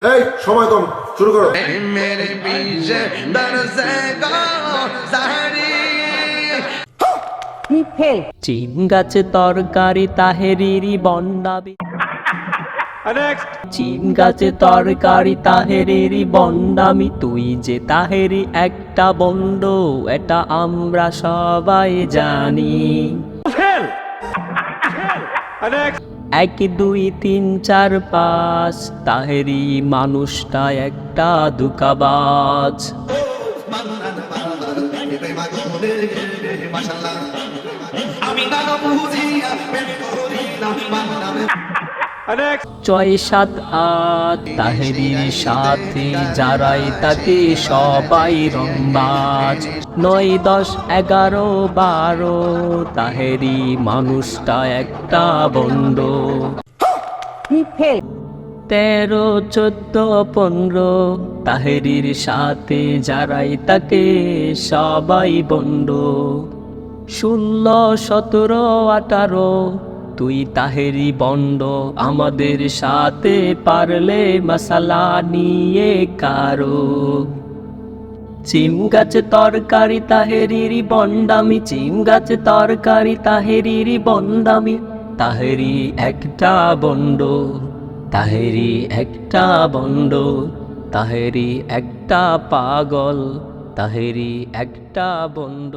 এই সময় কম, শুরু করো। मेरे पीछे दर से চিম গাছে তরকারি তাহেরিরি বন্ডাবি চিম গাছে তরকারি তাহেরিরি বন্ডামি তুই যে তাহেরি একটা বন্ড এটা আমরা সবাই জানি। 1 2 3 4 5 তাহেরি মানুষটা একটা দুকাবাজ। ছয় সাত আট তাহেরির সাথে যারাই তাকে সবাই রংবাজ। 9 10 11 12 তাহেরি মানুষটা একটা বন্ড। 13 14 15 তাহেরির সাথে যারাই তাকে সবাই বন্ড। 16 17 18 তুই তাহেরি বন্ড আমাদের সাথে পারলে মশালা নিয়ে কারো। চিম গাছে তরকারি তাহেরিরি বন্ডামি চিম গাছে তরকারি তাহেরিরি বন্ডামি তাহেরি একটা বন্ড তাহেরি একটা বন্ড তাহেরি একটা পাগল তাহেরি একটা বন্ড।